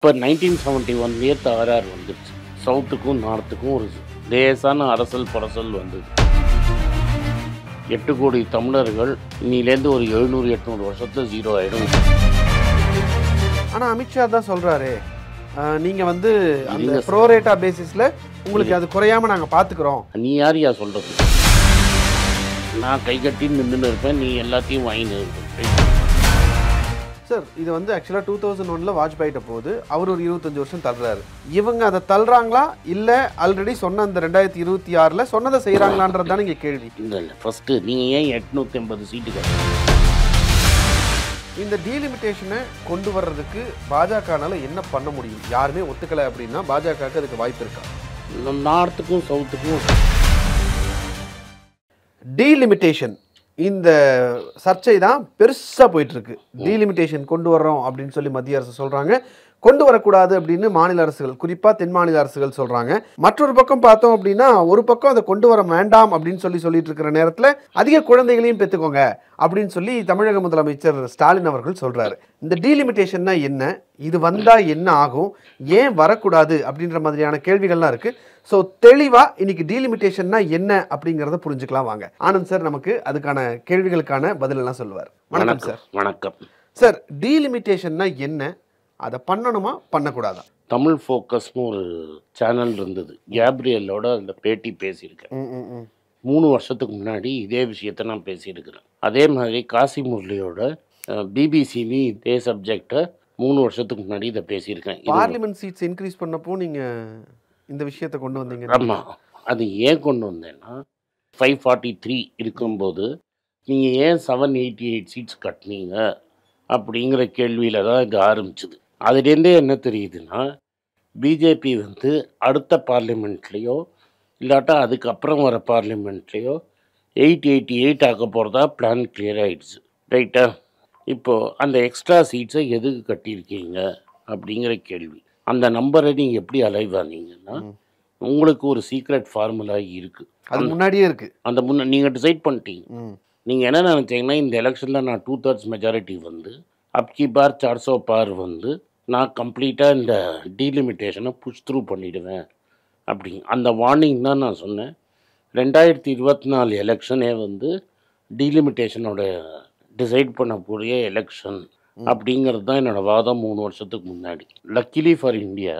இப்போ 1971 ஆர்ஆர் வந்துருச்சு. சவுத்துக்கும் நார்த்துக்கும் ஒரு லேசான அரசல் பரசல் வந்தது. 8 கோடி தமிழர்கள் இன்னிலேருந்து ஒரு 700-800 வருஷத்துல ஜீரோ ஆயிடும். ஆனால் அமித்ஷா தான் சொல்கிறாரு, நீங்கள் வந்து அந்த ப்ரோரேட்டா பேசிஸில் உங்களுக்கு அது குறையாமல் நாங்கள் பார்த்துக்குறோம். நீ யாரையா சொல்கிறது? நான் கை கட்டி நின்றுன்னு இருப்பேன், நீ எல்லாத்தையும் வாங்கின்னு இருப்பேன். சார், இது வந்து ஆக்சுவலாக 2001 வாஜ்பாயிட்ட போது அவர் ஒரு 25 வருஷம் தள்ளுறாரு. இவங்க அதை தள்ளுறாங்களா இல்லை ஆல்ரெடி சொன்ன அந்த 2026 சொன்னதை செய்கிறாங்களான்றது தானே இங்கே கேள்வி. இல்லை ஃபஸ்ட்டு நீங்கள் ஏன் 850 சீட்டுக்கு இந்த டீலிமிட்டேஷனை கொண்டு வர்றதுக்கு பாஜகனால என்ன பண்ண முடியும்? யாருமே ஒத்துக்கலை அப்படின்னா பாஜகவுக்கு அதுக்கு வாய்ப்பு இருக்கா? நார்த்துக்கும் சவுத்துக்கும் டீலிமிட்டேஷன் இந்த சர்ச்சை தான் பெருசாக போயிட்டுருக்கு. டீலிமிட்டேஷன் கொண்டு வர்றோம் அப்படின்னு சொல்லி மத்திய அரசு சொல்கிறாங்க, கொண்டு வரக்கூடாது அப்படின்னு மாநில அரசுகள், குறிப்பாக தென் மாநில அரசுகள் சொல்கிறாங்க. மற்றொரு பக்கம் பார்த்தோம் அப்படின்னா, ஒரு பக்கம் அதை கொண்டு வர வேண்டாம் அப்படின்னு சொல்லிட்டு இருக்கிற நேரத்தில் அதிக குழந்தைகளையும் பெற்றுக்கோங்க அப்படின்னு சொல்லி தமிழக முதலமைச்சர் ஸ்டாலின் அவர்கள் சொல்கிறாரு. இந்த டீலிமிட்டேஷன்னா என்ன, இது வந்தால் என்ன ஆகும், ஏன் வரக்கூடாது அப்படின்ற மாதிரியான கேள்விகள்லாம் இருக்குது. ஸோ தெளிவாக இன்னைக்கு டீலிமிட்டேஷன்னா என்ன அப்படிங்கிறத புரிஞ்சுக்கலாம். வாங்க, ஆனந்த் சார் நமக்கு அதுக்கான கேள்விகளுக்கான பதிலெல்லாம் சொல்லுவார். வணக்கம் சார். வணக்கம் சார். டீலிமிட்டேஷன்னா என்ன, அதை பண்ணணுமா பண்ணக்கூடாதா? தமிழ் ஃபோக்கஸ்னு ஒரு சேனல் இருந்தது, கேப்ரியலோட அந்த பேட்டி பேசியிருக்கேன். 3 வருஷத்துக்கு முன்னாடி இதே விஷயத்த நான் பேசியிருக்கிறேன். அதே மாதிரி காசி முரளியோட பிபிசிலையும் இதே சப்ஜெக்டை 3 வருஷத்துக்கு முன்னாடி இதை பேசியிருக்கேன். பார்லிமெண்ட் சீட்ஸ் இன்க்ரீஸ் பண்ணப்போ நீங்கள் இந்த விஷயத்தை கொண்டு வந்தீங்க. ஆமாம், அது ஏன் கொண்டு வந்தேன்னா 543 இருக்கும்போது நீங்கள் ஏன் 788 சீட்ஸ் கட்டினீங்க அப்படிங்கிற கேள்வியில் தான் இது ஆரம்பிச்சுது. அதுலேருந்தே என்ன தெரியுதுன்னா, பிஜேபி வந்து அடுத்த பார்லிமெண்ட்லேயோ இல்லாட்டா அதுக்கப்புறம் வர பார்லிமெண்ட்லேயோ 888 ஆக்க போகிறதா பிளான் கிளியர் ஆகிடுச்சு. ரைட்டா? இப்போது அந்த எக்ஸ்ட்ரா சீட்ஸை எதுக்கு கட்டியிருக்கீங்க அப்படிங்கிற கேள்வி. அந்த நம்பரை நீங்கள் எப்படி அலைவ் ஆனீங்கன்னா, உங்களுக்கு ஒரு சீக்ரெட் ஃபார்முலா இருக்குது, அது முன்னாடியே இருக்குது. அந்த நீங்கள் டிசைட் பண்ணிட்டீங்க. நீங்கள் என்ன நினச்சிங்கன்னா, இந்த எலெக்ஷனில் நான் 2/3 மெஜாரிட்டி வந்து அப்கி பார் 400 பார் வந்து நான் கம்ப்ளீட்டாக இந்த டீலிமிட்டேஷனை புஷ் த்ரூ பண்ணிவிடுவேன் அப்படிங்க. அந்த வார்னிங் தான் நான் சொன்னேன். 2024 எலெக்ஷனே வந்து டீலிமிட்டேஷனோட டிசைட் பண்ணக்கூடிய எலெக்ஷன் அப்படிங்கிறது தான் என்னோடய வாதம் 3 வருஷத்துக்கு முன்னாடி. லக்கிலி ஃபார் இந்தியா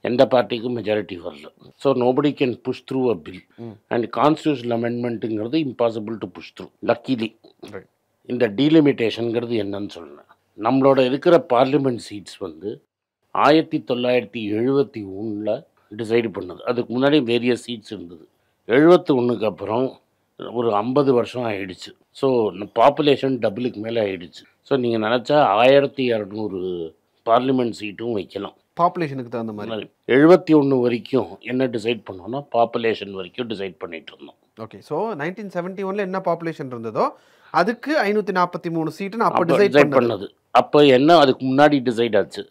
எந்த பார்ட்டிக்கும் மெஜாரிட்டி வரல. So nobody can push through a bill and constitutional அமெண்ட்மெண்ட்டுங்கிறது impossible to push through. Luckily இந்த டீலிமிட்டேஷனுங்கிறது என்னன்னு சொல்லணும். நம்மளோட இருக்கிற பார்லிமெண்ட் சீட்ஸ் வந்து 1971 டிசைடு பண்ணது. அதுக்கு முன்னாடி வேரியஸ் சீட்ஸ் இருந்தது. 71க்கு அப்புறம் ஒரு 50 வருஷம் ஆகிடுச்சு. ஸோ பாப்புலேஷன் டபுளுக்கு மேலே ஆகிடுச்சு. ஸோ நீங்கள் நினச்சா 1200 பார்லிமெண்ட் சீட்டும் வைக்கலாம் பாப்புலேஷனுக்கு தகுந்த மாதிரி. 71 வரைக்கும் என்ன டிசைட் பண்ணோம்னா பாப்புலேஷன் வரைக்கும் டிசைட் பண்ணிட்டு இருந்தோம். ஓகே, ஸோ 1971 என்ன பாப்புலேஷன் இருந்ததோ அதுக்கு 543 சீட்டுன்னு அப்போ டிசைட் பண்ணது. அப்போ என்ன அதுக்கு முன்னாடி டிசைட் ஆச்சு.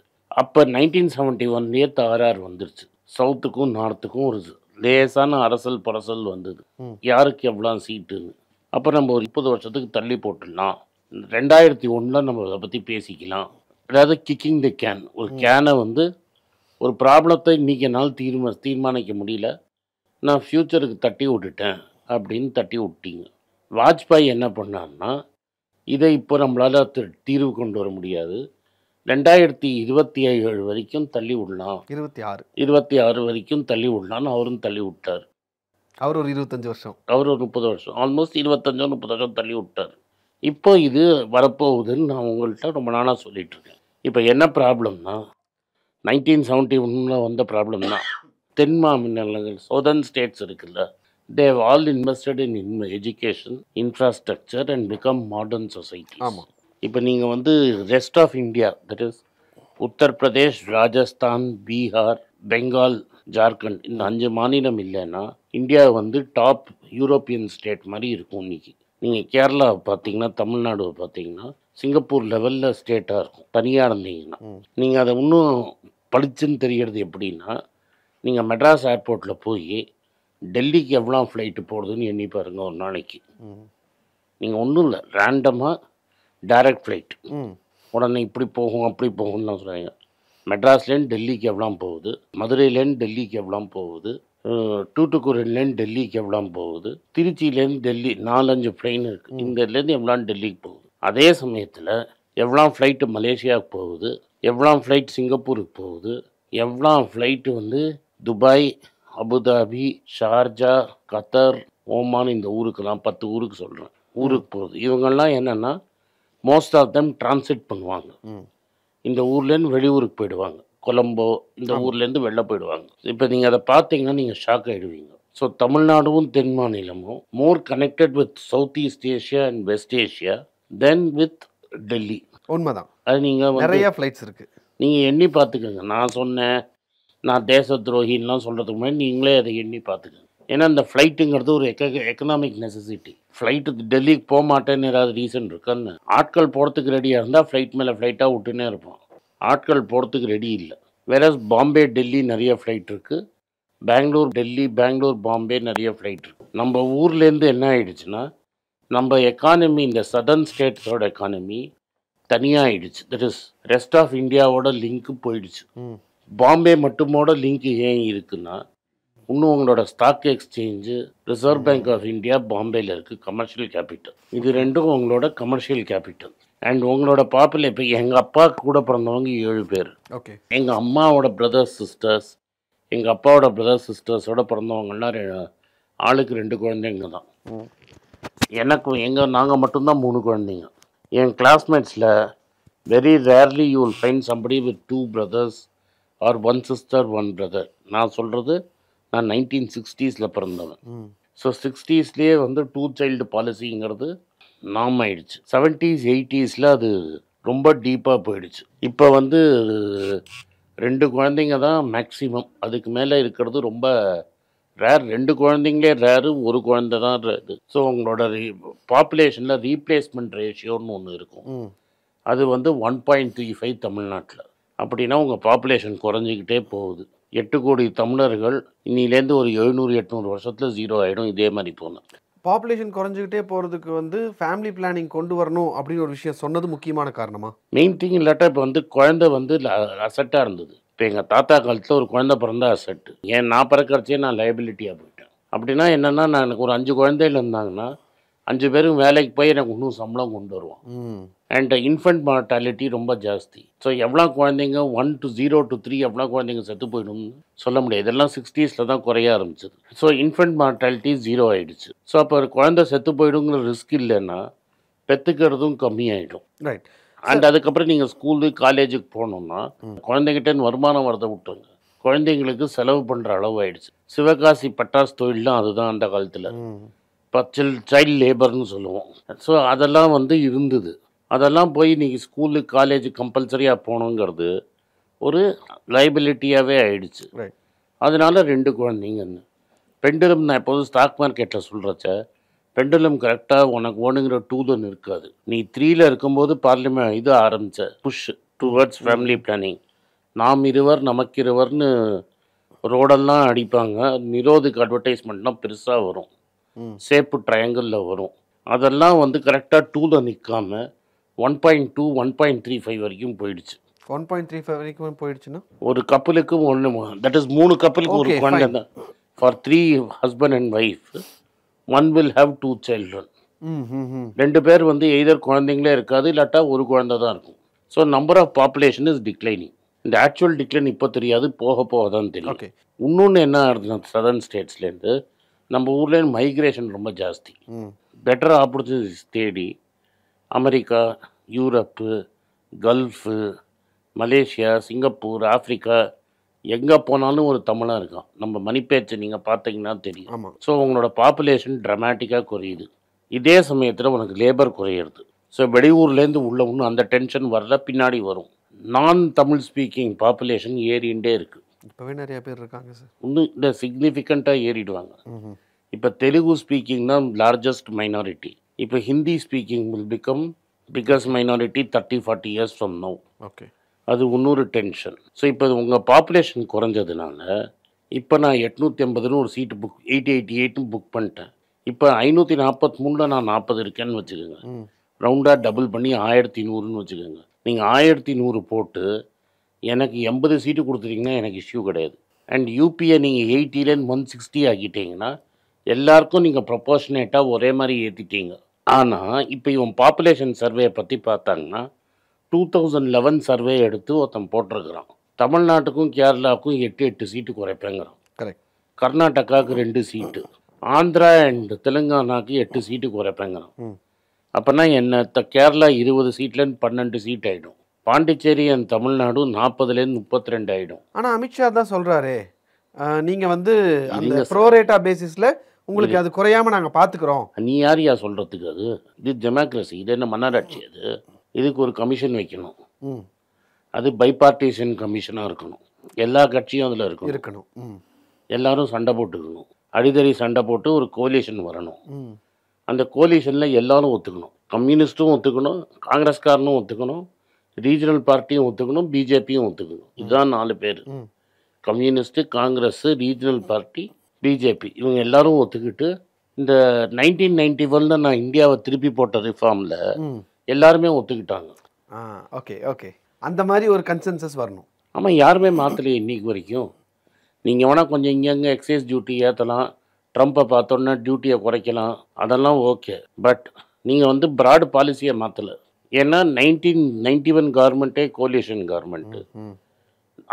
அப்போ 1971 ஆர்ஆர் வந்துருச்சு. சவுத்துக்கும் நார்த்துக்கும் ஒரு லேசான அரசல் பரசல் வந்தது, யாருக்கு எவ்வளோ சீட்டுன்னு. அப்போ நம்ம ஒரு 20 வருஷத்துக்கு தள்ளி போட்டுடலாம், 2001 நம்ம அதை பற்றி பேசிக்கலாம். அதாவது கிக்கிங் த கேன், ஒரு கேனை வந்து ஒரு ப்ராப்ளத்தை இன்றைக்கி என்னால் தீர்மானிக்க முடியல, நான் ஃப்யூச்சருக்கு தட்டி விட்டுட்டேன் அப்படின்னு தட்டி விட்டீங்க. வாஜ்பாய் என்ன பண்ணார்னா, இதை இப்போ நம்மளால் தீர்வு கொண்டு வர முடியாது, 2027 வரைக்கும் தள்ளி விடலாம், 26 வரைக்கும் தள்ளி விடலான்னு அவரும் தள்ளி விட்டார். அவர் ஒரு 25 வருஷம், அவர் ஒரு 30 வருஷம், ஆல்மோஸ்ட் 25-30 வருஷம் தள்ளி விட்டார். இப்போ இது வரப்போகுதுன்னு நான் உங்கள்கிட்ட ரொம்ப நாளாக சொல்லிகிட்ருக்கேன். இப்போ என்ன ப்ராப்ளம்னா, 1971 வந்த ப்ராப்ளம் தான். தென் மாநிலங்கள் சவுதர்ன் ஸ்டேட்ஸ் இருக்குல்ல, they have all invested in education, infrastructure and become modern societies. ஆமாம். இப்போ நீங்கள் வந்து rest of India, that is Uttar Pradesh, Rajasthan, Bihar, Bengal, Jharkhand, இந்த 5 மாநிலம் இல்லைன்னா இந்தியா வந்து டாப் யூரோப்பியன் ஸ்டேட் மாதிரி இருக்கும். இன்றைக்கி நீங்கள் கேரளாவை பார்த்தீங்கன்னா, தமிழ்நாடுவை பார்த்தீங்கன்னா சிங்கப்பூர் லெவலில் ஸ்டேட்டாக இருக்கும் தனியாக இருந்தீங்கன்னா. நீங்கள் அதை இன்னும் படிச்சுன்னு தெரியறது எப்படின்னா, நீங்கள் மெட்ராஸ் ஏர்போர்ட்டில் போய் டெல்லிக்கு எவ்வளோ ஃப்ளைட்டு போடுதுன்னு எண்ணி பாருங்கள் ஒரு நாளைக்கு. நீங்கள் ஒன்றும் இல்லை, ரேண்டமாக டைரக்ட் ஃப்ளைட், உடனே இப்படி போகும் அப்படி போகும்னு சொல்கிறாங்க. மெட்ராஸ்லேருந்து டெல்லிக்கு எவ்வளோ போகுது, மதுரையிலேருந்து டெல்லிக்கு எவ்வளோ போகுது, தூத்துக்குடியிலேருந்து டெல்லிக்கு எவ்வளோ போகுது, திருச்சியிலேருந்து டெல்லி 4-5 ட்ரெயின் இருக்குது, இந்த இதுலேருந்து எவ்வளோ டெல்லிக்கு போகுது. அதே சமயத்தில் எவ்வளோ ஃப்ளைட்டு மலேசியாவுக்கு போகுது, எவ்வளோ ஃப்ளைட் சிங்கப்பூருக்கு போகுது, எவ்வளோ ஃப்ளைட்டு வந்து துபாய், அபுதாபி, ஷார்ஜா, கத்தர், ஓமான், இந்த ஊருக்கெல்லாம் 10 ஊருக்கு சொல்கிறேன், ஊருக்கு போகுது. இவங்கெல்லாம் என்னென்னா மோஸ்ட் ஆஃப் தம் டிரான்சிட் பண்ணுவாங்க. இந்த ஊர்லேருந்து வெளியூருக்கு போயிடுவாங்க. கொலம்போ இந்த ஊர்லேருந்து வெளில போயிடுவாங்க. இப்போ நீங்கள் அதை பார்த்தீங்கன்னா நீங்கள் ஷாக் ஆகிடுவீங்க. ஸோ தமிழ்நாடும் தென் மாநிலமும் more connected with South East Asia and West Asia than with Delhi. உண்மைதான். அது நீங்கள் நிறைய ஃப்ளைட்ஸ் இருக்குது. நீங்கள் எண்ணி பார்த்துக்கோங்க. நான் சொன்னேன் நான் தேச துரோகின்லாம் சொல்கிறதுக்கு முன்னாடி நீங்களே அதை எண்ணி பார்த்துக்கோங்க. ஏன்னா இந்த ஃப்ளைட்டுங்கிறது ஒரு எக்கனாமிக் நெசசிட்டி. ஃப்ளைட்டு டெல்லிக்கு போக மாட்டேன்னு ஏதாவது ரீசன் இருக்கான்னு, ஆட்கள் போகிறதுக்கு ரெடியாக இருந்தால் ஃப்ளைட் மேலே ஃப்ளைட்டாக விட்டுனே இருப்போம். ஆட்கள் போகிறதுக்கு ரெடி இல்லை. வேற பாம்பே டெல்லி நிறைய ஃப்ளைட் இருக்குது, பெங்களூர் டெல்லி, பெங்களூர் பாம்பே நிறைய ஃப்ளைட் இருக்குது. நம்ம ஊர்லேருந்து என்ன ஆயிடுச்சுன்னா நம்ம எக்கானமி, இந்த சதர்ன் ஸ்டேட்ஸோட எக்கானமி தனியாக ஆயிடுச்சு. தட் இஸ் ரெஸ்ட் ஆஃப் இந்தியாவோட லிங்க்கு போயிடுச்சு. பாம்பே மட்டுமோட லிங்க் ஏன் இருக்குன்னா, இன்னும் உங்களோட stock exchange, reserve bank of India பாம்பேயில் இருக்குது, கமர்ஷியல் கேபிட்டல். இது ரெண்டும் உங்களோட கமர்ஷியல் கேபிட்டல். அண்ட் உங்களோட இப்போ எங்கள் அப்பா கூட பிறந்தவங்க 7 பேர். ஓகே. எங்கள் அம்மாவோட பிரதர்ஸ் சிஸ்டர்ஸ், எங்கள் அப்பாவோட பிரதர்ஸ் சிஸ்டர்ஸோட பிறந்தவங்கலாம் ஆளுக்கு 2 குழந்தைங்க தான். நாங்கள் மட்டும்தான் 3 குழந்தைங்க. என் கிளாஸ்மேட்ஸில் very rarely you will find somebody with 2 brothers or 1 sister 1 brother. நான் சொல்கிறது நான் 1960s பிறந்தவன். ஸோ 60sலேயே வந்து 2 child பாலிசிங்கிறது நாம் ஆயிடுச்சு. 70s 80s அது ரொம்ப டீப்பாக போயிடுச்சு. இப்போ வந்து 2 குழந்தைங்க தான் மேக்ஸிமம். அதுக்கு மேலே இருக்கிறது ரொம்ப ரேர். 2 குழந்தைங்களே ரேரு, 1 குழந்தை தான் ரேரு. ஸோ உங்களோட பாப்புலேஷனில் ரீப்ளேஸ்மெண்ட் ரேஷியோன்னு ஒன்று இருக்கும். அது வந்து 1.35 தமிழ்நாட்டில். அப்படின்னா உங்கள் பாப்புலேஷன் குறைஞ்சிக்கிட்டே போகுது. 8 கோடி தமிழர்கள் இன்னிலேருந்து ஒரு 700-800 வருஷத்தில் 0 ஆகிடும். இதே மாதிரி போனோம். பாப்புலேஷன் குறைஞ்சிக்கிட்டே போகிறதுக்கு வந்து ஃபேமிலி பிளானிங் கொண்டு வரணும் அப்படின்னு ஒரு விஷயம் சொன்னது முக்கியமான காரணமா? மெயின் திங் இல்லாட்டா இப்போ வந்து குழந்தை வந்து அசட்டாக இருந்தது. இப்போ எங்கள் தாத்தா காலத்தில் ஒரு குழந்தை பிறந்தா அசட்டு. ஏன் நான் பிறக்கிறச்சே நான் லைபிலிட்டியாக போயிட்டேன். அப்படின்னா என்னென்னா, நான் எனக்கு ஒரு 5 குழந்தைகள் இருந்தாங்கன்னா 5 பேரும் வேலைக்கு போய் எனக்கு இன்னும் சம்பளம் கொண்டு வருவான். அண்ட் இன்ஃபென்ட் மார்டாலிட்டி ரொம்ப ஜாஸ்தி. ஸோ எவ்வளோ குழந்தைங்க 1 to 0 to 3 எவ்வளோ குழந்தைங்க செத்து போயிடும்னு சொல்ல முடியாது. இதெல்லாம் 60s தான் குறைய ஆரம்பிச்சது. ஸோ இன்ஃபென்ட் மார்டாலிட்டி 0 ஆகிடுச்சு. ஸோ அப்போ குழந்தை செத்து போயிடுங்கிற ரிஸ்க் இல்லைன்னா பெற்றுக்கிறதும் கம்மியாயிடும். ரைட். அண்ட் அதுக்கப்புறம் நீங்கள் ஸ்கூலு காலேஜுக்கு போகணுன்னா குழந்தைகிட்டேன்னு வருமானம் வரதை விட்டுருங்க, குழந்தைங்களுக்கு செலவு பண்ணுற அளவு ஆயிடுச்சு. சிவகாசி பட்டாசு தொழில்லாம் அதுதான் அந்த காலத்தில். சைல்டு லேபர்னு சொல்லுவோம். ஸோ அதெல்லாம் வந்து இருந்தது. அதெல்லாம் போய் நீங்கள் ஸ்கூலு காலேஜ் கம்பல்சரியாக போகணுங்கிறது ஒரு லைபிலிட்டியாகவே ஆயிடுச்சு. அதனால 2 குழந்தைங்கன்னு. பெண்டுலம் நான் எப்போதும் ஸ்டாக் மார்க்கெட்டில் சொல்கிறச்ச, பெண்டுலம் கரெக்டாக உனக்கு ஓணுங்கிற 2 இருக்காது. நீ 3ல் இருக்கும்போது பார்லிமெண்ட் இது ஆரம்பித்த புஷ் டுவர்ட்ஸ் ஃபேமிலி பிளானிங், நாம் இருவர் நமக்கிருவர்னு ரோடெல்லாம் அடிப்பாங்க. நிரோதுக்கு அட்வர்டைஸ்மெண்ட்லாம் பெருசாக வரும், சேப்பு ட்ரையாங்கிளில் வரும். அதெல்லாம் வந்து கரெக்டாக 2ல் நிற்காம 1.2 1.35 வரைக்கும் போயிடுச்சு. 1.35 வரைக்கும் போயிடுச்சுன்னா ஒரு கப்பலுக்கு 1, தட் இஸ் 3 கப்பலுக்கு ஒரு குழந்தை தான். For 3 husband and wife, 1 will have 2 children. 2 பேர் வந்து எய்தர் குழந்தைங்களே இருக்காது, இல்லாட்டா ஒரு குழந்தை தான் இருக்கும். So number of population is declining. இந்த ஆக்சுவல் டிக்ளைன் இப்போ தெரியாது, போக போக தான் தெரியும். இன்னொன்று என்ன ஆகுதுன்னா, சதர்ன் ஸ்டேட்ஸ்லேருந்து நம்ம ஊர்லேருந்து மைக்ரேஷன் ரொம்ப ஜாஸ்தி. பெட்டர் ஆப்பர்ச்சுனிட்டிஸ் தேடி America, Europe, Gulf, Malaysia, Singapore, Africa எங்கே போனாலும் ஒரு தமிழாக இருக்கான். நம்ம மணிப்பேச்சை நீங்கள் பார்த்தீங்கன்னா தெரியும். ஸோ உங்களோட பாப்புலேஷன் ட்ரமேட்டிக்காக குறையுது. இதே சமயத்தில் உனக்கு லேபர் குறையிறது. ஸோ வெளியூர்லேருந்து உள்ள இன்னும் அந்த டென்ஷன் வரல, பின்னாடி வரும். நான் தமிழ் ஸ்பீக்கிங் பாப்புலேஷன் ஏறிண்டே இருக்குது. இப்போவே நிறைய பேர் இருக்காங்க சார். இன்னும் இந்த சிக்னிஃபிகண்ட்டாக ஏறிடுவாங்க. இப்போ தெலுங்கு ஸ்பீக்கிங் தான் லார்ஜஸ்ட் மைனாரிட்டி. இப்போ Hindi speaking will become biggest minority 30-40 years from now. Okay. அது இன்னொரு டென்ஷன். ஸோ இப்போ உங்கள் பாப்புலேஷன் குறைஞ்சதுனால இப்போ நான் 880 ஒரு சீட்டு 888 புக் பண்ணிட்டேன். இப்போ 543 நான் 40 இருக்கேன்னு வச்சுக்கோங்க. ரவுண்டாக டபுள் பண்ணி 1100ன்னு வச்சுக்கோங்க. நீங்கள் 1100 போட்டு எனக்கு 80 சீட்டு கொடுத்துட்டீங்கன்னா எனக்கு இஷ்யூ கிடையாது. அண்ட் யூபியை நீங்கள் 80லேருந்து 160 ஆக்கிட்டீங்கன்னா எல்லாருக்கும் நீங்கள் ப்ரொபோர்ஷனேட்டாக ஒரே மாதிரி ஏற்றிட்டீங்க. ஆனால் இப்போ இவன் பாப்புலேஷன் சர்வே பற்றி பார்த்தாங்கன்னா 2011 சர்வே எடுத்து ஒருத்தன் போட்டிருக்கிறான். தமிழ்நாட்டுக்கும் கேரளாவுக்கும் 8 சீட்டு குறைப்பேங்கிறான். கரெக்ட். கர்நாடகாவுக்கு 2 சீட்டு, ஆந்திரா அண்ட் தெலுங்கானாவுக்கு 8 சீட்டு குறைப்பேங்கிறான். அப்போனா என்ன, கேரளா 20 சீட்லேருந்து 12 சீட் ஆகிடும். பாண்டிச்சேரி அண்ட் தமிழ்நாடு 40லேருந்து 32 ஆகிடும். ஆனால் அமித்ஷா தான் சொல்கிறாரே, நீங்கள் வந்து அந்த ப்ரோரேட்டா பேசிஸில் உங்களுக்கு அது குறையாமல் நாங்கள் பார்த்துக்குறோம். நீ யாரையா சொல்கிறதுக்கு? அது இது டெமோக்ரஸி, இது என்ன மன்னராட்சி? அது இதுக்கு ஒரு கமிஷன் வைக்கணும். அது பைபார்ட்டிஷன் கமிஷனாக இருக்கணும். எல்லா கட்சியும் அதில் இருக்கணும். எல்லாரும் சண்டை போட்டுக்கணும். அடிதடி சண்டை போட்டு ஒரு கோலிஷன் வரணும். அந்த கோலிஷனில் எல்லாரும் ஒத்துக்கணும். கம்யூனிஸ்ட்டும் ஒத்துக்கணும், காங்கிரஸ்காரனும் ஒத்துக்கணும், ரீஜனல் பார்ட்டியும் ஒத்துக்கணும், பிஜேபியும் ஒத்துக்கணும். இதுதான் 4 பேர். Communist, Congress, regional party, BJP, இவங்க எல்லாரும் ஒத்துக்கிட்டு இந்த 1991 நான் இந்தியாவை திருப்பி போட்ட ரிஃபார்மில் எல்லாருமே ஒத்துக்கிட்டாங்க. ஓகே ஓகே, அந்த மாதிரி ஒரு கன்சென்சஸ் வரணும். ஆமாம், யாருமே மாற்றலையே இன்னைக்கு வரைக்கும். நீங்கள் வேணால் கொஞ்சம் இங்கங்கே எக்ஸைஸ் டியூட்டி ஏற்றலாம், ட்ரம்ப்பை பார்த்தோன்னா டியூட்டியை குறைக்கலாம், அதெல்லாம் ஓகே. பட் நீங்கள் வந்து ப்ராட் பாலிசியை மாற்றலை. ஏன்னா 1991 கவர்மெண்ட்டே கோலிஷன் கவர்மெண்ட்டு.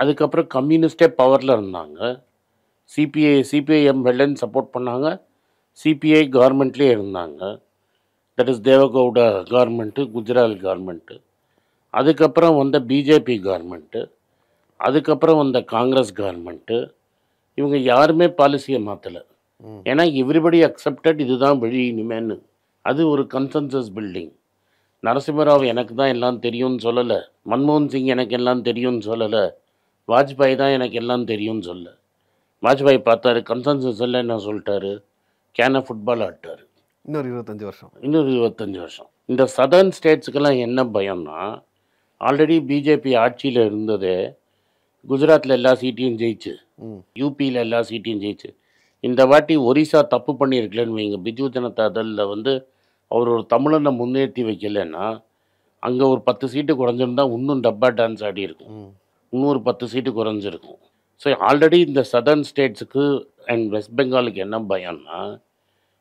அதுக்கப்புறம் கம்யூனிஸ்டே பவரில் இருந்தாங்க. சிபிஐஎம் வெள்ளன் சப்போர்ட் பண்ணாங்க, சிபிஐ கவர்மெண்ட்லேயே இருந்தாங்க. That is Deve Gowda government, Gujral government. அதுக்கப்புறம் வந்த பிஜேபி கவர்மெண்ட்டு, அதுக்கப்புறம் வந்த காங்கிரஸ் கவர்மெண்ட்டு. இவங்க யாருமே பாலிசியை மாற்றலை. ஏன்னா எவ்ரிபடி அக்செப்டட் இதுதான் வழி இனிமேன்னு. அது ஒரு கன்சென்சஸ் பில்டிங். நரசிம்மராவ் எனக்கு தான் எல்லாம் தெரியும்னு சொல்லலை, மன்மோகன் சிங் எனக்கு எல்லாம் தெரியும்னு சொல்லலை, வாஜ்பாய் தான் எனக்கு எல்லாம் தெரியும்னு சொல்ல. வாஜ்பாய் பார்த்தாரு, கன்சென்சஸ் எல்லாம் என்ன சொல்லிட்டாரு, கேன ஃபுட்பால் ஆட்டார். இன்னொரு 25 வருஷம். இந்த சதர்ன் ஸ்டேட்ஸுக்கெல்லாம் என்ன பயம்னா, ஆல்ரெடி பிஜேபி ஆட்சியில் இருந்ததே குஜராத்தில் எல்லா சீட்டையும் ஜெயிச்சு, யூபியில் எல்லா சீட்டையும் ஜெயிச்சு. இந்த வாட்டி ஒரிசா தப்பு பண்ணியிருக்கலன்னு வைங்க, பிஜு ஜனதா தளில் வந்து அவர் ஒரு தமிழனை முன்னேற்றி வைக்கலைன்னா அங்கே ஒரு 10 சீட்டு குறைஞ்சிருந்தா இன்னும் டப்பா டான்ஸ் ஆடி இருக்கும், இன்னொரு 10 சீட்டு குறைஞ்சிருக்கும். ஸோ ஆல்ரெடி இந்த சதர்ன் ஸ்டேட்ஸுக்கு அண்ட் வெஸ்ட் பெங்காலுக்கு என்ன பயம்னா,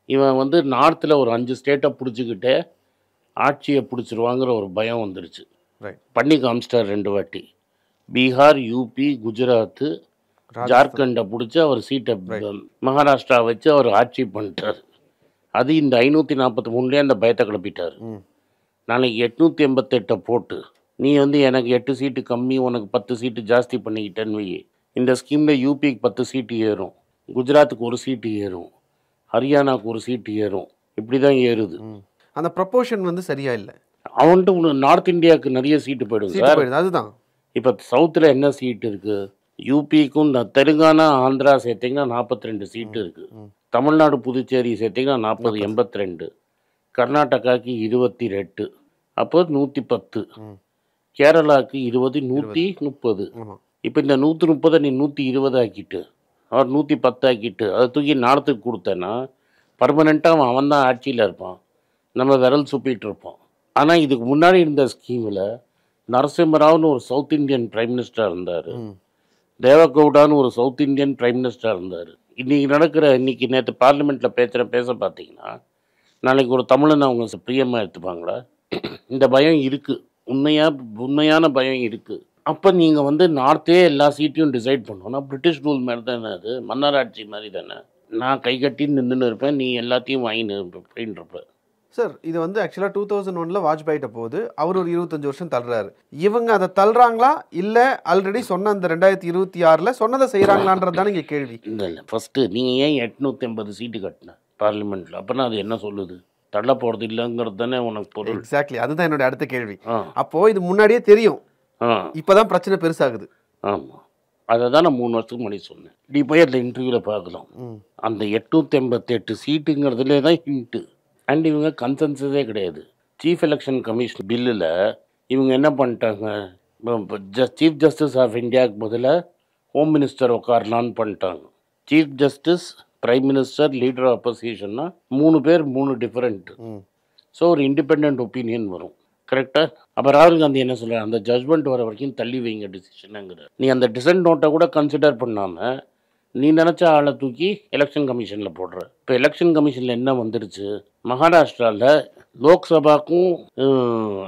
இவன் வந்து நார்த்தில் ஒரு 5 ஸ்டேட்டை பிடிச்சிக்கிட்டே ஆட்சியை பிடிச்சிருவாங்கிற ஒரு பயம் வந்துருச்சு. பண்ணி காமிச்சிட்டார் 2 வாட்டி. பீகார், யூபி, குஜராத்து, ஜார்க்கண்டை பிடிச்சி அவர் சீட்டை, மகாராஷ்டிரா வச்சு அவர் ஆட்சி பண்ணிட்டார். அது இந்த 543 அந்த பயத்தை கிளப்பிட்டார். நாளைக்கு 888 போட்டு நீ வந்து எனக்கு 8 சீட்டு கம்மி, உனக்கு 10 சீட்டு ஜாஸ்தி பண்ணிக்கிட்டேன்னு வை. இந்த ஸ்கீமில் யூபிக்கு 10 சீட்டு ஏறும், குஜராத்துக்கு 1 சீட்டு ஏறும், ஹரியானாவுக்கு 1 சீட்டு ஏறும். இப்படி தான் ஏறுது. அந்த ப்ரொப்போர்ஷன் வந்து சரியா இல்லை. அவன்ட்டு நார்த் இந்தியாவுக்கு நிறைய சீட்டு போயிடும் சார். அதுதான் இப்போ சவுத்தில் என்ன சீட்டு இருக்குது, யூபிக்கும் தெலுங்கானா, ஆந்திரா சேர்த்திங்கன்னா 42 சீட்டு இருக்குது. தமிழ்நாடு, புதுச்சேரி சேர்த்திங்கன்னா 40, 82. கர்நாடகாவுக்கு 22, அப்போ 110. கேரளாவுக்கு 20, 130. இப்போ இந்த 130 நீ 120 ஆக்கிட்டு, அவர் 110 ஆக்கிட்டு, அதை தூக்கி நார்த்துக்கு கொடுத்தேன்னா பர்மனெண்ட்டாக அவன் தான் ஆட்சியில் இருப்பான், நம்ம விரல் சுப்பிட்டு இருப்போம். ஆனால் இதுக்கு முன்னாடி இருந்த ஸ்கீமில் நரசிம்மராவ்னு ஒரு சவுத் இந்தியன் பிரைம் மினிஸ்டர் இருந்தார், தேவகவுடான்னு ஒரு சவுத் இந்தியன் பிரைம் மினிஸ்டர் இருந்தார். இன்னைக்கு நேற்று பார்லிமெண்ட்டில் பேச பார்த்தீங்கன்னா நாளைக்கு ஒரு தமிழனை அவங்க பிரியமாக எடுத்துப்பாங்களா? இந்த பயம் இருக்குது, உண்மையான பயம் இருக்குது. அப்போ நீங்கள் வந்து நார்த்தே எல்லா சீட்டையும் டிசைட் பண்ணோன்னா பிரிட்டிஷ் ரூல் மாதிரி தானே, அது மன்னராட்சி மாதிரி தானே. நான் கை கட்டி நின்றுன்னு இருப்பேன், நீ எல்லாத்தையும் வாங்கின்னு இருப்பேன். சார், இது வந்து ஆக்சுவலாக 2001 வாஜ்பாய்கிட்ட போகுது, அவர் ஒரு 25 வருஷம் தள்ளுறாரு. இவங்க அதை தள்ளுறாங்களா இல்லை ஆல்ரெடி சொன்ன அந்த 2026 சொன்னதை செய்கிறாங்களான்றது தானே இங்கே கேள்வி. இல்லை, ஃபஸ்ட்டு நீங்கள் ஏன் 880 சீட்டு கட்டின பார்லிமெண்ட்டில்? அப்போனா அது என்ன சொல்லுது? தள்ள போகிறது இல்லைங்கிறது தானே உனக்கு பொருள். எக்ஸாக்ட்லி, அதுதான் என்னோட அடுத்த கேள்வி. அப்போது இது முன்னாடியே தெரியும், இப்போதான் பிரச்சனை பெருசாகுது. ஆமாம், அதை தான் நான் 3 வருஷத்துக்கு முன்னாடி சொன்னேன். நீ போய் அந்த இன்டர்வியூவில் பார்க்கலாம். அந்த 888 சீட்டுங்கிறதுலே தான் ஹிண்ட்டு. அண்ட் இவங்க கன்சென்சஸே கிடையாது. சீஃப் எலெக்ஷன் கமிஷன் பில்லில் இவங்க என்ன பண்ணிட்டாங்க, சீஃப் ஜஸ்டிஸ் ஆஃப் இந்தியாவுக்கு பதிலாக ஹோம் மினிஸ்டர் உட்காரலான்னு பண்ணிட்டாங்க. Chief justice, prime minister, leader of அப்போசிஷன்னா 3 பேர் 3 டிஃப்ரெண்ட்டு. ஸோ ஒரு இண்டிபெண்ட் ஒப்பீனியன் வரும். கரெக்டாக? அப்போ ராகுல் காந்தி என்ன சொல்கிறார், அந்த ஜட்மெண்ட் வர வரைக்கும் தள்ளி வைங்க டிசிஷனுங்கிற. நீ அந்த டிசன்ட் நோட்டை கூட கன்சிடர் பண்ணாமல் நீ நினச்ச ஆளை தூக்கி எலெக்ஷன் கமிஷனில் போடுற. இப்போ எலெக்ஷன் கமிஷனில் என்ன வந்துடுச்சு, மகாராஷ்டிராவில் லோக்சபாக்கும்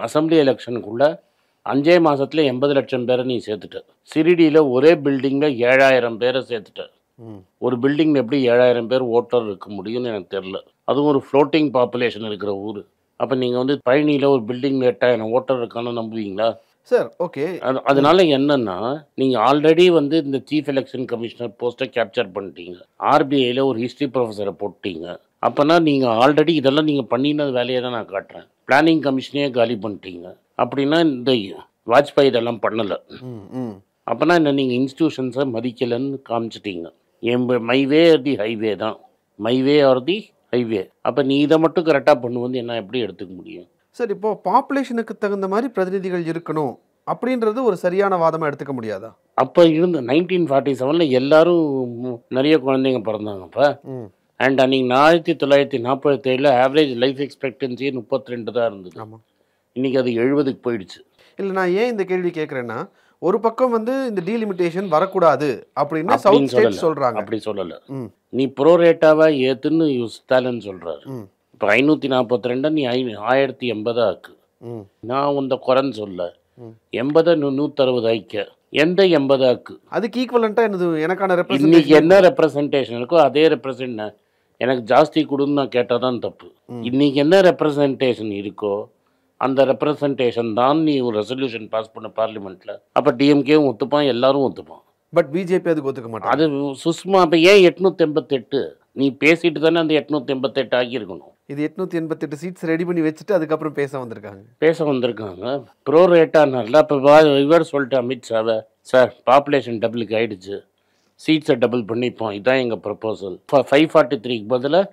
அசம்பிளி எலெக்ஷனுக்குள்ள 5 மாதத்தில் 80 லட்சம் பேரை நீ சேர்த்துட்ட. சிரிடியில் ஒரே பில்டிங்கில் 7000 பேரை சேர்த்துட்ட. ஒரு பில்டிங்கில் எப்படி 7000 பேர் ஓட்டர் இருக்க முடியும்னு எனக்கு தெரில. அதுவும் ஒரு ஃப்ளோட்டிங் பாப்புலேஷன் இருக்கிற ஊர். அப்போ நீங்கள் வந்து பழனியில் ஒரு பில்டிங்கில் 8000 ஓட்டர் இருக்கான்னு நம்புவீங்களா சார்? ஓகே. அதனால என்னன்னா, நீங்கள் ஆல்ரெடி வந்து இந்த சீஃப் எலெக்ஷன் கமிஷனர் போஸ்ட்டை கேப்சர் பண்ணிட்டீங்க. ஆர்பிஐயில் ஒரு ஹிஸ்ட்ரி ப்ரொஃபஸரை போட்டீங்க. அப்போனா நீங்கள் ஆல்ரெடி இதெல்லாம் நீங்கள் பண்ணின வேலையை தான் நான் காட்டுறேன். பிளானிங் கமிஷனே காலி பண்ணிட்டீங்க. அப்படின்னா இந்த வாஜ்பாய் இதெல்லாம் பண்ணலை. அப்போனா என்ன, நீங்கள் இன்ஸ்டிடியூஷன்ஸை மதிக்கலைன்னு காமிச்சிட்டீங்க. My way or the highway தான், my way or the highway. அப்போ நீ இதை மட்டும் கரெக்டாக பண்ணுவது என்ன எப்படி எடுத்துக்க முடியும்? சார், இப்போ பாப்புலேஷனுக்கு தகுந்த மாதிரி பிரதிநிதிகள் இருக்கணும் அப்படின்றது ஒரு சரியான வாதமாக எடுத்துக்க முடியாதா? அப்போ இருந்த 1947 எல்லாரும் நிறைய குழந்தைங்க பிறந்தாங்கப்பா. அண்ட் அன்றைக்கி 1947 ஆவரேஜ் லைஃப் எக்ஸ்பெக்டன்சி 32 தான் இருந்தது. ஆமாம். இன்றைக்கி அது 70க்கு போயிடுச்சு. இல்லை, நான் ஏன் இந்த கேள்வி கேட்குறேன்னா, ஒரு பக்கம் வந்து இந்த டீலிமிட்டேஷன் வரக்கூடாது அப்படின்னு சவுத் ஸ்டேட் சொல்கிறாங்க. அப்படி சொல்லலை. நீ ப்ரோரேட்டாவாக ஏற்றுன்னு ஸ்டாலின் சொல்கிறாரு. இப்போ 542 நீ 1080 ஆக்கு. நான் உந்த குறைன்னு சொல்ல, 80 160 ஆயிக்க. எந்த 80 ஆக்கு? அதுக்கு ஈக்குவலண்ட்டாக என்னது எனக்கான இன்னைக்கு என்ன ரெப்ரசன்டேஷன் இருக்கோ அதே ரெப்ரசன்ட். எனக்கு ஜாஸ்தி கொடுன்னு நான் கேட்டால் தான் தப்பு. இன்னைக்கு என்ன ரெப்ரசன்டேஷன் இருக்கோ அந்த ரெப்ரசன்டேஷன் தான் நீ ஒரு ரெசல்யூஷன் பாஸ் பண்ண பார்லிமெண்ட்டில். அப்போ டிஎம்கேவும் ஒத்துப்பான், எல்லாரும் ஒத்துப்பான். பட் பிஜேபி அதுக்கு ஒத்துக்க மாட்டாங்க. அது சுஷ்மா. அப்போ ஏன் 888? நீ பேசிட்டு தானே அந்த 888 ஆகியிருக்கணும். இது 888 சீட்ஸ் ரெடி பண்ணி வச்சுட்டு அதுக்கப்புறம் பேச வந்திருக்காங்க. ப்ரோ ரேட்டானால இப்போ இவர் சொல்லிட்டு அமித்ஷாவை, சார் பாப்புலேஷன் டபுளுக்கு ஆகிடுச்சு, சீட்ஸை டபுள் பண்ணிப்போம், இதுதான் எங்கள் ப்ரப்போசல். 543க்கு பதிலாக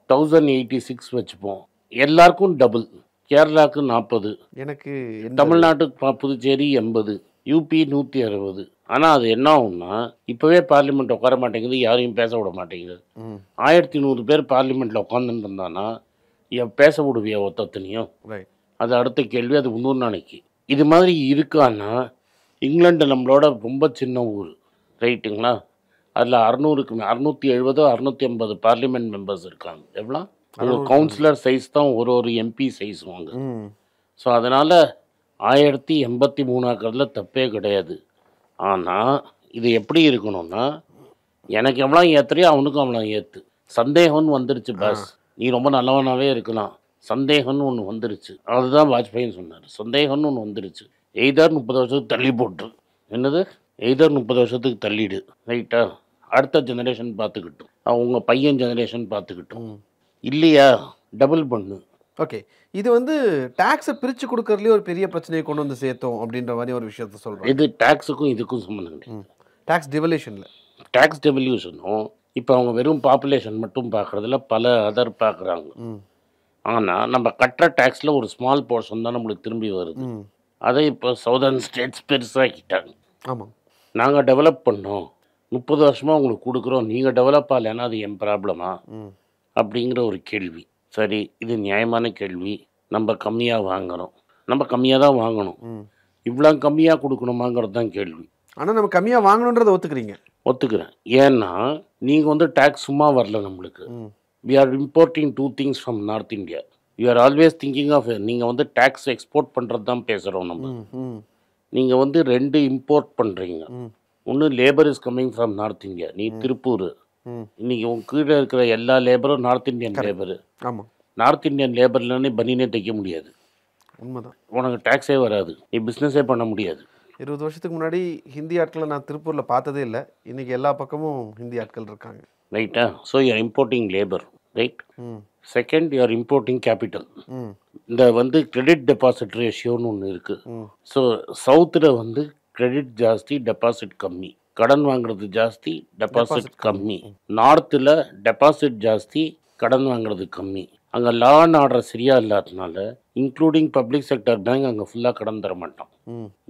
1086 வச்சுப்போம், எல்லாருக்கும் டபுள். கேரளாவுக்கு 40, எனக்கு தமிழ்நாட்டுக்கு புதுச்சேரி 80, யூபி 160. ஆனால் அது என்ன ஆகும்னா, இப்போவே பார்லிமெண்ட் உட்கார மாட்டேங்குது, யாரையும் பேச விட மாட்டேங்குது. 1100 பேர் பார்லிமெண்ட்டில் உட்காந்துட்டு இருந்தானா பேச விடுவியா ஒத்தனையும்? அது அடுத்த கேள்வி. அது இன்னொரு நாளைக்கு. இது மாதிரி இருக்கான்னா, இங்கிலாண்டு நம்மளோட ரொம்ப சின்ன ஊர், ரைட்டுங்களா? அதில் 670 680 பார்லிமெண்ட் மெம்பர்ஸ் இருக்காங்க. எவ்வளோ? கவுன்சிலர் சைஸ் தான் ஒரு எம்பி சைஸ் வாங்க. ஸோ அதனால் 1083 ஆக்கிறதுல தப்பே கிடையாது. ஆனால் இது எப்படி இருக்கணும்னா, எனக்கு எவ்வளோ ஏற்றுறியோ அவனுக்கும் அவ்வளோ ஏற்று. சந்தேகம்னு வந்துருச்சு பாஸ், நீ ரொம்ப நல்லவனாகவே இருக்கலாம், சந்தேகம்னு ஒன்று வந்துருச்சு. அதுதான் வாஜ்பாயின்னு சொன்னார். சந்தேகம்னு ஒன்று வந்துருச்சு. எய்தர் 30 வருஷத்துக்கு தள்ளி போட்டுரு. என்னது? எய்தர் 30 வருஷத்துக்கு தள்ளிடு, ரைட்டா? அடுத்த ஜெனரேஷன் பார்த்துக்கிட்டோம், உங்கள் பையன் ஜெனரேஷன் பார்த்துக்கிட்டோம். இல்லையா, டபுள் பண்ணு. ஓகே, இது வந்து டேக்ஸை பிரித்து கொடுக்கறதுலேயே ஒரு பெரிய பிரச்சனையை கொண்டு வந்து சேர்த்தோம் அப்படின்ற மாதிரி ஒரு விஷயத்த சொல்கிறோம். இது டேக்ஸுக்கும் இதுக்கும் சம்மந்தம் கிடையாது. டேக்ஸ் டிவல்யூஷனில், டேக்ஸ் டெவல்யூஷனும் இப்போ அவங்க வெறும் பாப்புலேஷன் மட்டும் பார்க்குறதுல பல அதர் பார்க்குறாங்க. ஆனால் நம்ம கட்டுற டேக்ஸில் ஒரு ஸ்மால் போர்ஷன் தான் நம்மளுக்கு திரும்பி வருது. அதை இப்போ சவுதர்ன் ஸ்டேட்ஸ் பெருசாகிட்டாங்க. ஆமாம், நாங்கள் டெவலப் பண்ணோம், 30 வருஷமாக உங்களுக்கு கொடுக்குறோம், நீங்கள் டெவலப் ஆகலைன்னா அது என் ப்ராப்ளமா அப்படிங்கிற ஒரு கேள்வி. சரி, இது நியாயமான கேள்வி. நம்ம கம்மியாக வாங்குகிறோம், நம்ம கம்மியாக தான் வாங்கணும், இவ்வளோ கம்மியாக கொடுக்கணுமாங்கிறது தான் கேள்வி. ஆனால் நம்ம கம்மியாக வாங்கணுன்றதை ஒத்துக்கிறேன். ஏன்னா நீங்கள் வந்து டேக்ஸ் சும்மா வரல நம்மளுக்கு. We are importing 2 things from north India. You are always thinking of, நீங்கள் வந்து டேக்ஸ் எக்ஸ்போர்ட் பண்ணுறது தான் பேசுகிறோம் நம்ம. நீங்கள் வந்து 2 இம்போர்ட் பண்ணுறீங்க. ஒன்று labour is coming from north India. நீ திருப்பூர், இன்னைக்கு உங்க கீழே இருக்கிற எல்லா லேபரும் நார்த் இந்தியன் லேபரு. ஆமாம், நார்த் இந்தியன் லேபர் இல்லைன்னு பனியனே தைக்க முடியாது. உண்மைதான். உனக்கு டேக்ஸே வராது, நீ பிஸ்னஸே பண்ண முடியாது. 20 வருஷத்துக்கு முன்னாடி ஹிந்தி ஆட்களை நான் திருப்பூரில் பார்த்ததே இல்லை. இன்றைக்கி எல்லா பக்கமும் ஹிந்தி ஆட்கள் இருக்காங்க, ரைட்டா? So you are importing labour, right? Second, you are importing capital. இந்த வந்து கிரெடிட் டெபாசிட் ரேஷியோன்னு ஒன்று இருக்குது. ஸோ சவுத்தில் வந்து கிரெடிட் ஜாஸ்தி, டெபாசிட் கம்மி. கடன் வாங்குறது ஜாஸ்தி, டெபாசிட் கம்மி. நார்த்தில் டெபாசிட் ஜாஸ்தி, கடன் வாங்குறது கம்மி. அங்கே லா அண்ட் ஆர்டர் சரியாக இல்லாததுனால இன்க்ளூடிங் பப்ளிக் செக்டர் பேங்க் அங்கே ஃபுல்லாக கடன் தர மாட்டான்,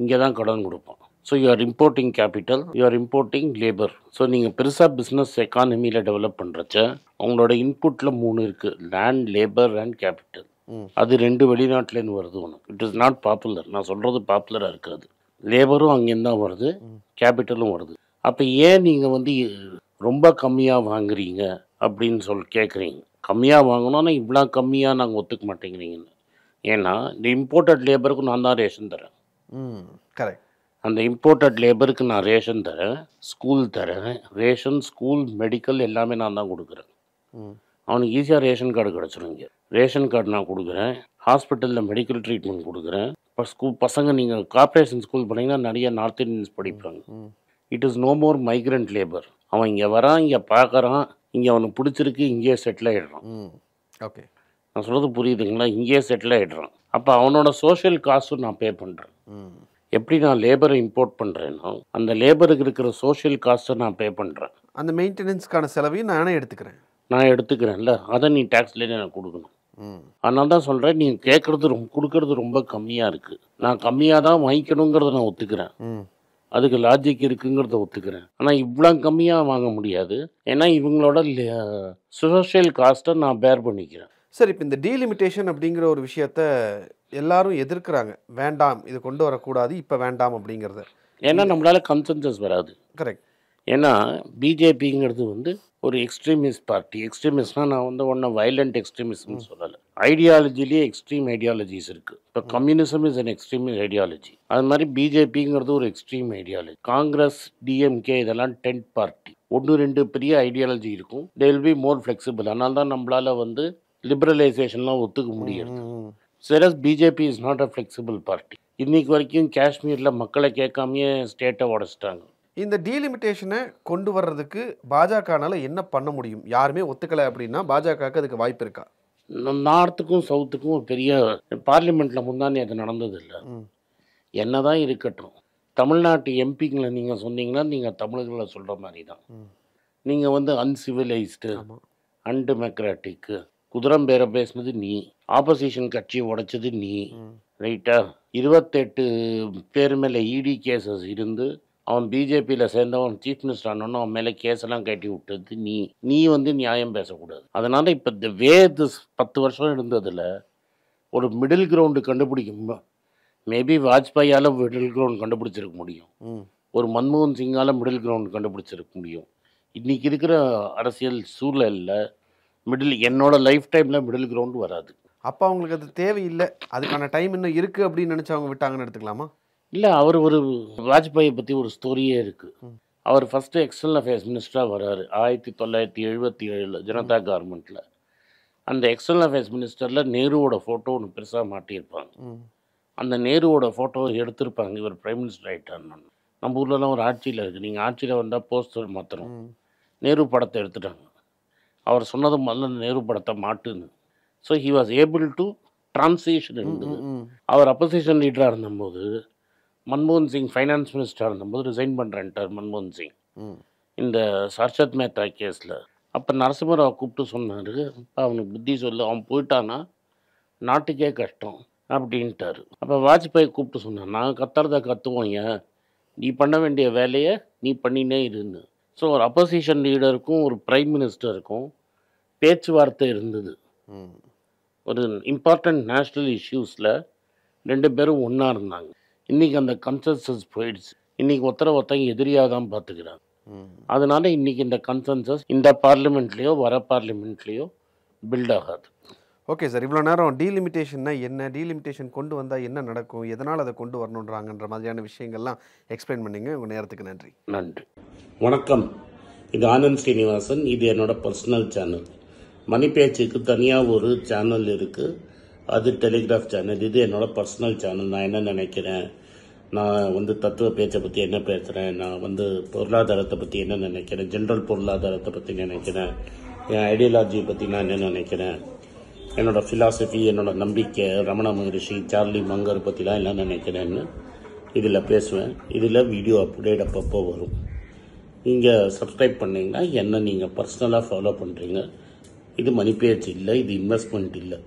இங்கே தான் கடன் கொடுப்பான். So you are importing capital, you are importing labour. So நீங்கள் பெருசாக பிஸ்னஸ் எக்கானமியில் டெவலப் பண்ணுறச்ச உங்களோட இன்புட்டில் 3 இருக்குது: லேண்ட், லேபர் அண்ட் கேபிட்டல். அது 2 வெளிநாட்டிலேருந்து வருது உனக்கு. It is not popular. நான் சொல்கிறது பாப்புலராக இருக்காது. லேபரும் அங்கேருந்து தான் வருது, கேபிட்டலும் வருது. அப்போ ஏன் நீங்கள் வந்து ரொம்ப கம்மியாக வாங்குறீங்க அப்படின்னு கேட்குறீங்க. கம்மியாக வாங்கணும்னா இவ்வளோ கம்மியாக நாங்கள் ஒத்துக்க மாட்டேங்கிறீங்கன்னு. ஏன்னா இந்த இம்போர்ட்டட் லேபருக்கு நான் தான் ரேஷன் தரேன். கரெக்ட். அந்த இம்போர்ட்டட் லேபருக்கு நான் ரேஷன் தரேன், ஸ்கூல் தரேன். ரேஷன், ஸ்கூல், மெடிக்கல் எல்லாமே நான் தான் கொடுக்குறேன். அவனுக்கு ஈஸியாக ரேஷன் கார்டு கிடச்சிரும். இங்கே ரேஷன் கார்டு நான் கொடுக்குறேன், ஹாஸ்பிட்டலில் மெடிக்கல் ட்ரீட்மெண்ட் கொடுக்குறேன். இப்போ பசங்க நீங்கள் கார்ப்பரேஷன் ஸ்கூல் போனீங்கன்னா நிறைய நார்த் இந்தியன்ஸ் படிப்பாங்க. It is no more migrant labour. அவன் இங்கே வரான், இங்கே பார்க்குறான், இங்கே அவனுக்கு பிடிச்சிருக்கு, இங்கேயே செட்டில் ஆகிடுறான். ஓகே, நான் சொல்கிறது புரியுதுங்களா? இங்கேயே செட்டில் ஆகிடுறான். அப்போ அவனோட சோஷியல் காஸ்ட்டும் நான் பே பண்ணுறேன். எப்படி நான் லேபரை இம்போர்ட் பண்ணுறேன்னா அந்த லேபருக்கு இருக்கிற சோஷியல் காஸ்ட்டை நான் பே பண்ணுறேன். அந்த மெயின்டெனன்ஸ்க்கான செலவையும் நானே எடுத்துக்கிறேன். நான் எடுத்துக்கிறேன்ல, அதை நீ டேக்ஸ்லேயே நான் கொடுக்கணும். அதனால தான் சொல்கிறேன், நீங்கள் கேட்குறது கொடுக்கறது ரொம்ப கம்மியாக இருக்குது. நான் கம்மியாக தான் வாங்கிக்கணுங்கிறத நான் ஒத்துக்கிறேன், அதுக்கு லாஜிக் இருக்குங்கிறத ஒத்துக்கிறேன். ஆனால் இவ்வளோ கம்மியாக வாங்க முடியாது. ஏன்னா இவங்களோட சோஷியல் காஸ்ட்டை நான் பேர் பண்ணிக்கிறேன். சார், இப்போ இந்த டீலிமிட்டேஷன் அப்படிங்கிற ஒரு விஷயத்த எல்லாரும் எதிர்க்கிறாங்க. வேண்டாம், இது கொண்டு வரக்கூடாது, இப்போ வேண்டாம் அப்படிங்கிறத. ஏன்னா நம்மளால கன்சென்சஸ் வராது. கரெக்ட். ஏன்னா பிஜேபிங்கிறது வந்து ஒரு எக்ஸ்ட்ரீமிஸ்ட் பார்ட்டி. எக்ஸ்ட்ரீமிஸ்ட்னால் நான் வந்து ஒன்றும் வயலண்ட் எக்ஸ்ட்ரீமிஸ்ட்னு சொல்லலை. ஐடியாலஜிலேயே எக்ஸ்ட்ரீம் ஐடியாலஜிஸ் இருக்குது. இப்போ communism is an extreme ideology. அது மாதிரி பிஜேபிங்கிறது ஒரு எக்ஸ்ட்ரீம் ஐடியாலஜி. காங்கிரஸ், டிஎம்கே இதெல்லாம் டென்ட் பார்ட்டி. 1-2 பெரிய ஐடியாலஜி இருக்கும். They will be more flexible. அதனால தான் நம்மளால் வந்து லிபரலைசேஷன்லாம் ஒத்துக்க முடியாது. Ceres BJP is not a flexible party. இன்னைக்கு வரைக்கும் காஷ்மீரில் மக்களை கேட்காமையே ஸ்டேட்டை உடச்சிட்டாங்க. இந்த டீலிமிட்டேஷனை கொண்டு வர்றதுக்கு பாஜகனால என்ன பண்ண முடியும்? யாருமே ஒத்துக்கலை அப்படின்னா பாஜகவுக்கு அதுக்கு வாய்ப்பு இருக்கா? நார்த்துக்கும் சவுத்துக்கும் ஒரு பெரிய பார்லிமெண்ட்டில் முந்தானே அது நடந்தது இல்லை. என்ன தான் இருக்கட்டும், தமிழ்நாட்டு எம்பிங்களை நீங்கள் சொன்னீங்கன்னா நீங்கள் தமிழர்களை சொல்கிற மாதிரி தான். நீங்கள் வந்து அன்சிவிலைஸ்டு, அன்டெமோக்ராட்டிக்கு, குதிரம்பேரை பேசுனது நீ, ஆப்போசிஷன் கட்சியை உடைச்சது நீ, ரைட்டா? 28 பேர் மேலே இடி கேசஸ் இருந்து அவன் பிஜேபியில் சேர்ந்தவன் சீஃப் மினிஸ்டர் ஆனோன்னு அவன் மேலே கேஸெல்லாம் கட்டி விட்டது நீ வந்து நியாயம் பேசக்கூடாது. அதனால் இப்போ இந்த திஸ் 10 வருஷம் இருந்ததில் ஒரு மிடில் கிரவுண்டு கண்டுபிடிக்கும். மேபி வாஜ்பாயால் மிடில் கிரவுண்ட் கண்டுபிடிச்சிருக்க முடியும், ஒரு மன்மோகன் சிங்கால் மிடில் கிரவுண்ட் கண்டுபிடிச்சிருக்க முடியும். இன்றைக்கி இருக்கிற அரசியல் சூழலில் என்னோட லைஃப் டைமில் மிடில் கிரவுண்டு வராது. அப்போ அவங்களுக்கு அது தேவையில்லை, அதுக்கான டைம் இன்னும் இருக்குது அப்படின்னு நினச்சி அவங்க விட்டாங்கன்னு எடுத்துக்கலாமா? இல்லை, அவர் ஒரு வாஜ்பாயை பற்றி ஒரு ஸ்டோரியே இருக்குது. அவர் ஃபஸ்ட்டு எக்ஸ்டர்னல் அஃபேர்ஸ் மினிஸ்டராக வர்றாரு 1977 ஜனதா கவர்மெண்ட்டில். அந்த எக்ஸ்டர்னல் அஃபேர்ஸ் மினிஸ்டரில் நேருவோட ஃபோட்டோ ஒன்று பெருசாக மாட்டியிருப்பாங்க. அந்த நேருவோட ஃபோட்டோவை எடுத்திருப்பாங்க இவர் பிரைம் மினிஸ்டர் ஆகிட்டான்னு. நம்ம ஊர்லலாம் ஒரு ஆட்சியில் இருக்குது, நீங்கள் ஆட்சியில் வந்தால் போஸ்டர் மாற்றணும். நேரு படத்தை எடுத்துட்டாங்க. அவர் சொன்னது முதல்ல நேரு படத்தை மாட்டுன்னு. So he was able to transition இருந்தது. அவர் அப்போசிஷன் லீடராக இருந்தபோது மன்மோகன் சிங் ஃபைனான்ஸ் மினிஸ்டராக இருந்தபோது ரிசைன் பண்ணுறேன்ட்டார் மன்மோகன் சிங் இந்த சர்ஷத் மேத்தா கேஸில். அப்போ நரசிம்மராவ் கூப்பிட்டு சொன்னார், அவனுக்கு புத்தி சொல்லு, அவன் போயிட்டானா நாட்டுக்கே கஷ்டம் அப்படின்ட்டார். அப்போ வாஜ்பாய் கூப்பிட்டு சொன்னான், நாங்கள் கத்துறதை கற்றுவோம், ஏன் நீ பண்ண வேண்டிய வேலையை நீ பண்ணினே இருன்னு. ஸோ ஒரு அப்போசிஷன் லீடருக்கும் ஒரு பிரைம் மினிஸ்டருக்கும் பேச்சுவார்த்தை இருந்தது. ஒரு இம்பார்ட்டண்ட் நேஷ்னல் இஷ்யூஸில் 2 பேரும் ஒன்றா இருந்தாங்க. இன்றைக்கி அந்த கன்சென்சஸ் போயிடுச்சு. இன்றைக்கி ஒருத்தங்க எதிரியாக தான் பார்த்துக்கிறாங்க. அதனால இன்றைக்கி இந்த கன்சென்சஸ் இந்த பார்லிமெண்ட்லேயோ வர பார்லிமெண்ட்லேயோ பில்ட் ஆகாது. ஓகே சார், இவ்வளோ நேரம் டீலிமிட்டேஷன்னா என்ன, டீலிமிட்டேஷன் கொண்டு வந்தால் என்ன நடக்கும், எதனால் அதை கொண்டு வரணுன்றாங்கன்ற மாதிரியான விஷயங்கள்லாம் எக்ஸ்பிளைன் பண்ணிங்க. உங்கள் நேரத்துக்கு நன்றி. நன்றி. வணக்கம். இது ஆனந்த் ஸ்ரீனிவாசன். இது என்னோடய பர்சனல் சேனல். மணி பேச்சுக்கு தனியாக ஒரு சேனல் இருக்குது, அது டெலிகிராஃப் சேனல். இது என்னோடய பர்சனல் சேனல். நான் என்ன நினைக்கிறேன், நான் வந்து தத்துவ பேச்சை பற்றி என்ன பேசுகிறேன், நான் வந்து பொருளாதாரத்தை பற்றி என்ன நினைக்கிறேன், ஜென்ரல் பொருளாதாரத்தை பற்றி நினைக்கிறேன், என் ஐடியாலஜியை பற்றி நான் என்ன நினைக்கிறேன், என்னோடய ஃபிலாசபி, என்னோடய நம்பிக்கை, ரமண மகரிஷி, சார்லி மங்கர் பற்றிலாம் எல்லாம் நினைக்கிறேன்னு இதில் பேசுவேன். இதில் வீடியோ அப்டேட் அப்பப்போ வரும். நீங்கள் சப்ஸ்கிரைப் பண்ணிங்கன்னா என்ன நீங்கள் பர்சனலாக ஃபாலோ பண்ணுறீங்க. இது மணி பேச்சு இல்லை, இது இன்வெஸ்ட்மெண்ட் இல்லை.